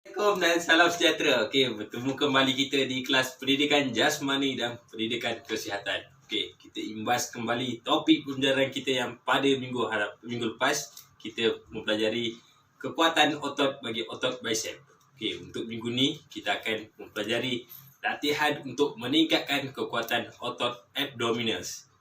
Assalamualaikum dan salam sejahtera. Okey, bertemu kembali kita di kelas pendidikan jasmani dan pendidikan kesihatan. Okey, kita imbas kembali topik pembelajaran kita yang pada minggu lepas kita mempelajari kekuatan otot bagi otot bicep. Okey, untuk minggu ni kita akan mempelajari latihan untuk meningkatkan kekuatan otot abdominals.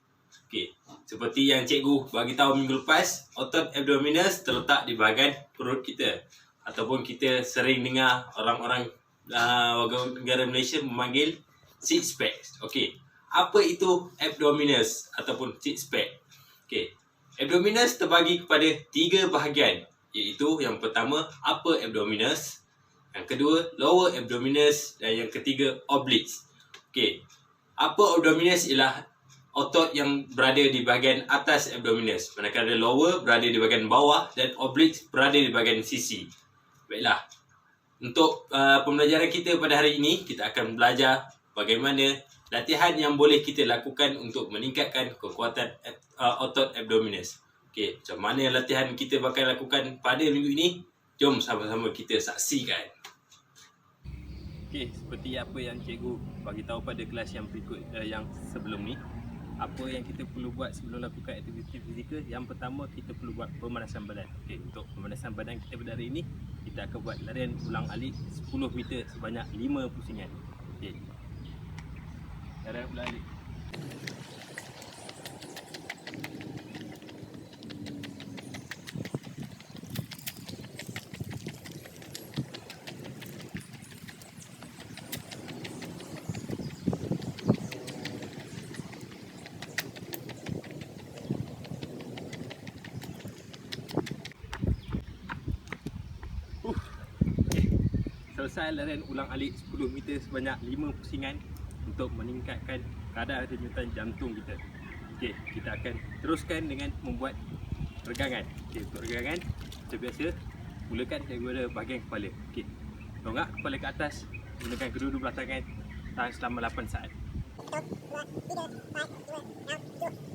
Okey, seperti yang cikgu bagi tahu minggu lepas, otot abdominals terletak di bahagian perut kita. Ataupun kita sering dengar orang-orang warga negara Malaysia memanggil six pack. Okey, apa itu abdominals ataupun six pack? Okey, abdominals terbagi kepada 3 bahagian, iaitu yang pertama upper abdominals, yang kedua lower abdominals dan yang ketiga obliques. Okey, upper abdominals ialah otot yang berada di bahagian atas abdominals, manakala lower berada di bahagian bawah dan obliques berada di bahagian sisi. Baiklah, untuk pembelajaran kita pada hari ini, kita akan belajar bagaimana latihan yang boleh kita lakukan untuk meningkatkan kekuatan otot abdominals. Okey, macam mana latihan kita bakal lakukan pada minggu ini? Jom sama-sama kita saksikan. Okey, seperti apa yang cikgu bagi tahu pada kelas yang berikut yang sebelum ni, apa yang kita perlu buat sebelum lakukan aktiviti fizikal? Yang pertama, kita perlu buat pemanasan badan. Okey, untuk pemanasan badan kita pada hari ini, kita akan buat larian ulang alik 10 meter sebanyak 5 pusingan. Okey, larian ulang alik. Selesai larian ulang alik 10 meter sebanyak 5 pusingan untuk meningkatkan kadar denyutan jantung kita. Okey, kita akan teruskan dengan membuat regangan. Okey, untuk regangan, macam biasa, mulakan daripada bahagian kepala. Okey, dongak kepala ke atas, gunakan kedua-dua belah tangan, tahan selama 8 saat.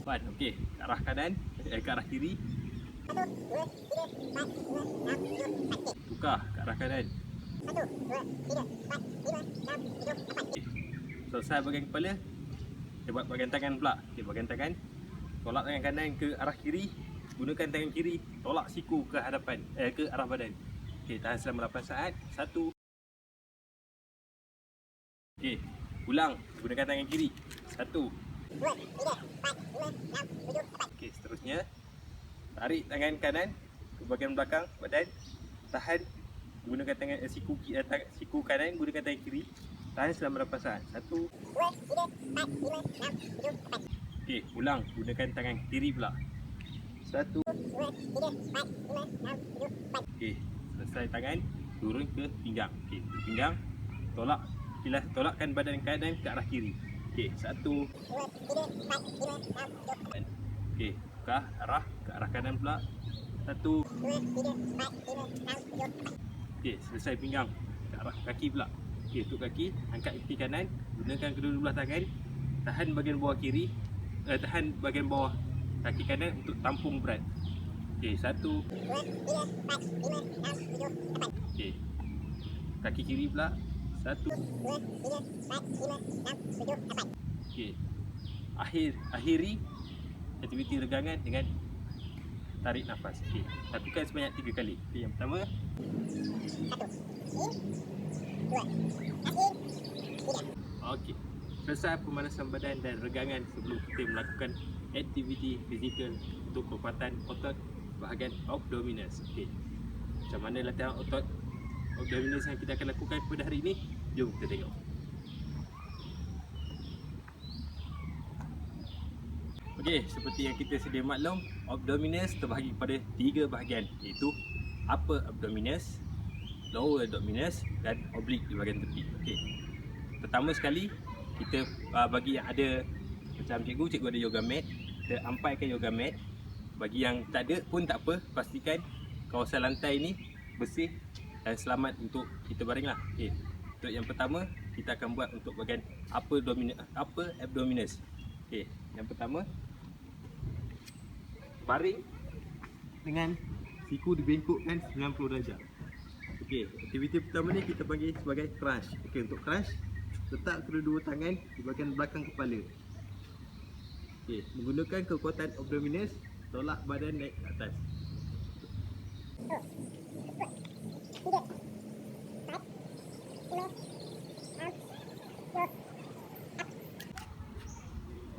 4, okey, ke arah kanan, ke arah kiri. 1, 2, 3, 4, 5, 6, 7, 8. Tukar ke arah kanan. 1, 2, 3, 4, 5, 6, 7, 8. Selesai bahagian kepala, kita buat bahagian tangan pula. Okay, bahagian tangan, tolak tangan kanan ke arah kiri, gunakan tangan kiri, tolak siku ke hadapan, ke arah badan. Okay, tahan selama 8 saat. 1. Okay, ulang, gunakan tangan kiri. 1, 2, 3, 4, 5, 6, 7, 8. Okay, seterusnya, tarik tangan kanan ke bahagian belakang badan, tahan, gunakan tangan siku kanan, gunakan tangan kiri, tahan selama 8 saat. 1, 2, 3, 4, 5, 6, 7, 8. Okey, ulang, gunakan tangan kiri pula. 1, 2, 3, 4, 5, 6, 7, 8. Okey, selesai tangan, turun ke pinggang. Okey, pinggang, tolakkan badan kanan ke arah kiri. Okey, 1, 2, 3, 4, 5, 6, 7, 8. Okey, tukar arah ke arah kanan pula. 1, 2, 3, 4, 5, 6, 7, 8. Okey, selesai pinggang, ke arah kaki pula. Okey, untuk kaki, angkat kaki kanan, gunakan kedua-dua belah tangan, tahan bahagian bawah kiri, tahan bahagian bawah kaki kanan untuk tampung berat. Okey, 1, 2, 3, 4, 5, 6, 7, 8. Okey, kaki kiri pula. 1, 2, 3, 4, 5, 6, 7, 8. Okey, akhiri aktiviti regangan dengan tarik nafas. Okey, lakukan sebanyak 3 kali. Okey, yang pertama, 1, in, 2, tarik, 3. Okey, selesai pemanasan badan dan regangan sebelum kita melakukan aktiviti fizikal untuk kekuatan otot bahagian abdominals. Okey, macam mana latihan otot abdominals yang kita akan lakukan pada hari ini? Jom kita tengok. Okey, seperti yang kita sedia maklum, abdominals terbahagi kepada 3 bahagian, iaitu upper abdominals, lower abdominals dan oblique di bahagian tepi. Okey, pertama sekali kita bagi yang ada macam cikgu ada yoga mat, kita ampaikan yoga mat. Bagi yang tak ada pun tak apa, pastikan kawasan lantai ni bersih dan selamat untuk kita baringlah. Okey, untuk yang pertama kita akan buat untuk bahagian upper abdominals. Okey, yang pertama, baring dengan siku dibengkokkan 90 darjah. Okey. Okey, aktiviti pertama ni kita panggil sebagai crunch. Okey, untuk crunch, letak kedua-dua tangan di bahagian belakang kepala. Okey, menggunakan kekuatan abdominis, tolak badan naik ke atas.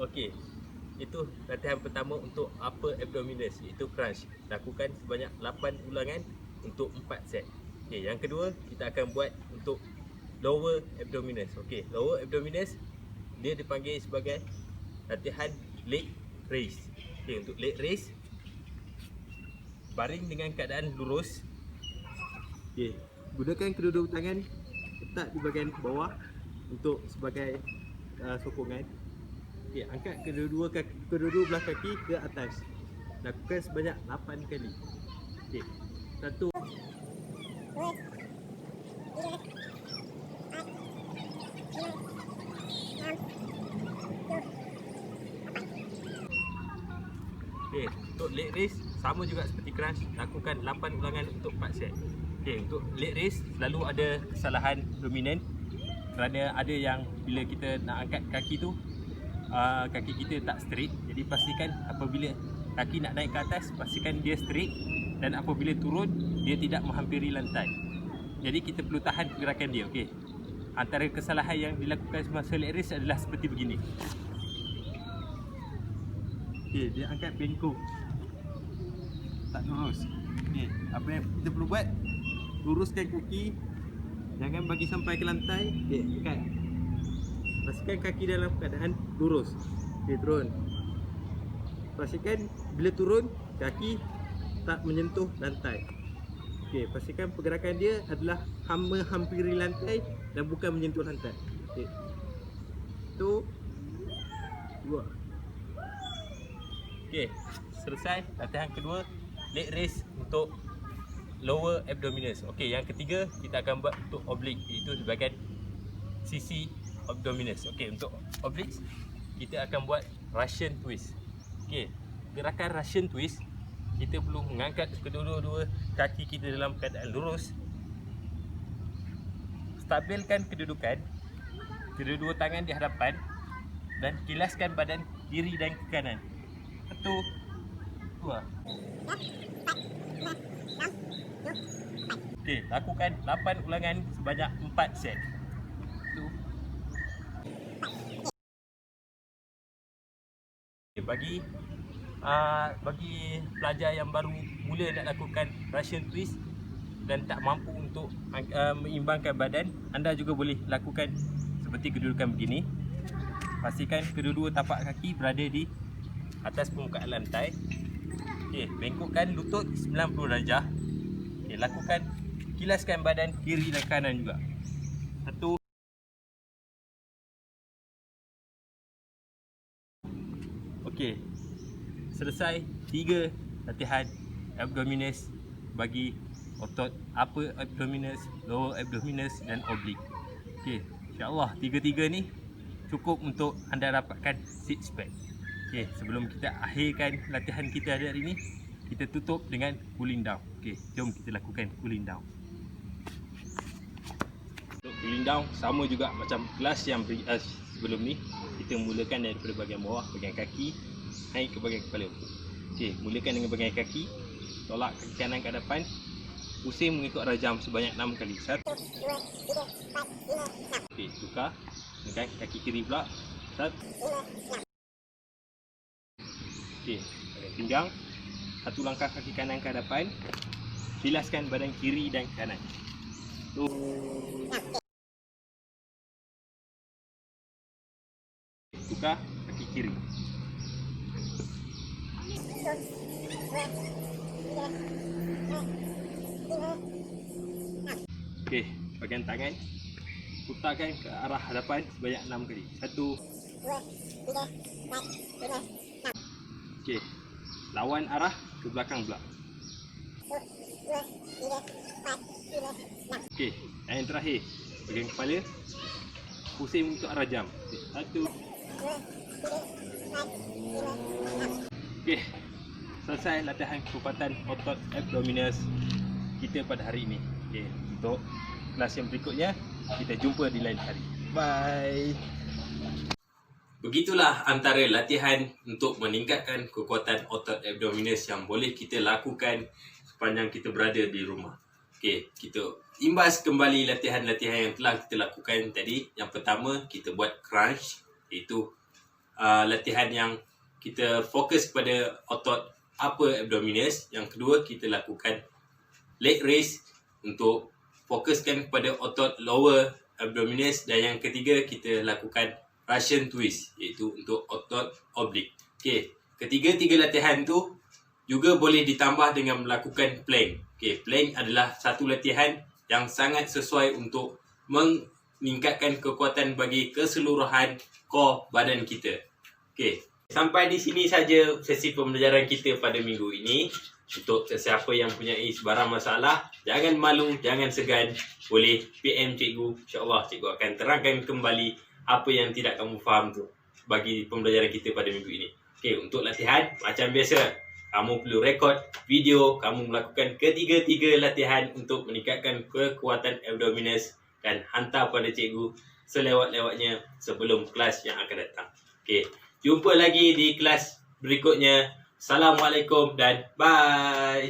Okey, itu latihan pertama untuk upper abdominis, iaitu crunch. Lakukan sebanyak 8 ulangan untuk 4 set. Okey, yang kedua kita akan buat untuk lower abdominis. Okey, lower abdominis dia dipanggil sebagai latihan leg raise. Okey, untuk leg raise, baring dengan keadaan lurus. Okey, gunakan kedua-dua tangan letak di bahagian bawah untuk sebagai sokongan. Okey, angkat kedua-dua belah kaki ke atas. Lakukan sebanyak 8 kali. Okey. 1 2 3 4 5 6 7 8. Okey, untuk leg raise sama juga seperti crunch, lakukan 8 ulangan untuk 4 set. Okey, untuk leg raise selalu ada kesalahan dominan kerana ada yang bila kita nak angkat kaki tu kaki kita tak straight. Jadi pastikan apabila kaki nak naik ke atas, pastikan dia straight, dan apabila turun dia tidak menghampiri lantai. Jadi kita perlu tahan pergerakan dia. Okey. Antara kesalahan yang dilakukan semasa leg raise adalah seperti begini. Okey, dia angkat bengkok, tak lurus. Okey, apa yang kita perlu buat? Luruskan kaki, jangan bagi sampai ke lantai. Okey, angkat. Pastikan kaki dalam keadaan lurus. Okey, turun. Pastikan bila turun, kaki tak menyentuh lantai. Okey, pastikan pergerakan dia adalah menghampiri lantai dan bukan menyentuh lantai. Okey. 1 2. Okey, selesai latihan kedua, leg raise untuk lower abdominis. Okey, yang ketiga kita akan buat untuk oblique, iaitu sebahagian sisi abdominis. Okey, untuk oblique kita akan buat Russian twist. Okey, gerakan Russian twist kita perlu mengangkat kedua-dua kaki kita dalam keadaan lurus. Stabilkan kedudukan, kedua-dua tangan di hadapan, dan kilaskan badan kiri dan ke kanan. 1 2. Okey, lakukan 8 ulangan sebanyak 4 set. 1 bagi pelajar yang baru mula nak lakukan Russian twist dan tak mampu untuk mengimbangkan badan, anda juga boleh lakukan seperti kedudukan begini. Pastikan kedua-dua tapak kaki berada di atas permukaan lantai. Okey, bengkokkan lutut 90 darjah. Okey, lakukan kilaskan badan kiri dan kanan juga. 1 Okey. Selesai 3 latihan abdominis bagi otot upper abdominis, lower abdominis dan oblique. Okey, insya-Allah tiga-tiga ni cukup untuk anda dapatkan six pack. Okey, sebelum kita akhirkan latihan kita hari ni, kita tutup dengan cooling down. Okey, jom kita lakukan cooling down. Untuk cooling down sama juga macam kelas yang sebelum ni, kita mulakan daripada bahagian bawah, bahagian kaki naik ke bahagian kepala. Okey, mulakan dengan bahagian kaki, tolak kaki kanan ke hadapan, pusing mengikut rajam sebanyak 6 kali. 1 2 3 4 5 6. Okey, tukar dengan kaki kiri pula. 1 5 6. Okey, bahagian pinggang, satu langkah kaki kanan ke hadapan, kilaskan badan kiri dan kanan. Tukar kaki kiri. Okey, bahagian tangan putarkan ke arah hadapan sebanyak 6 kali. 1 2 3 4 5 6. Okey, lawan arah ke belakang pula. 1 2 3 4 5 6. Okey, dan yang terakhir, bahagian kepala pusing untuk arah jam. 1 2 3 4 5 6. Okey, selesai latihan kekuatan otot abdominis kita pada hari ini. Okey, untuk Untuk kelas yang berikutnya, kita jumpa di lain hari. Bye. Begitulah antara latihan untuk meningkatkan kekuatan otot abdominis yang boleh kita lakukan sepanjang kita berada di rumah. Okey, kita imbas kembali latihan-latihan yang telah kita lakukan tadi. Yang pertama, kita buat crunch, iaitu latihan yang kita fokus kepada otot upper abdominis. Yang kedua, kita lakukan leg raise untuk fokuskan kepada otot lower abdominis. Dan yang ketiga, kita lakukan Russian twist, iaitu untuk otot oblik. Okey, ketiga-tiga latihan tu juga boleh ditambah dengan melakukan plank. Okey, plank adalah satu latihan yang sangat sesuai untuk meningkatkan kekuatan bagi keseluruhan core badan kita. Okey, sampai di sini saja sesi pembelajaran kita pada minggu ini. Untuk sesiapa yang punya sebarang masalah, jangan malu, jangan segan, boleh PM cikgu. InsyaAllah cikgu akan terangkan kembali apa yang tidak kamu faham tu bagi pembelajaran kita pada minggu ini. Okey, untuk latihan macam biasa, kamu perlu rekod video kamu melakukan ketiga-tiga latihan untuk meningkatkan kekuatan abdominis dan hantar pada cikgu selewat-lewatnya sebelum kelas yang akan datang. Okey, jumpa lagi di kelas berikutnya. Assalamualaikum dan bye.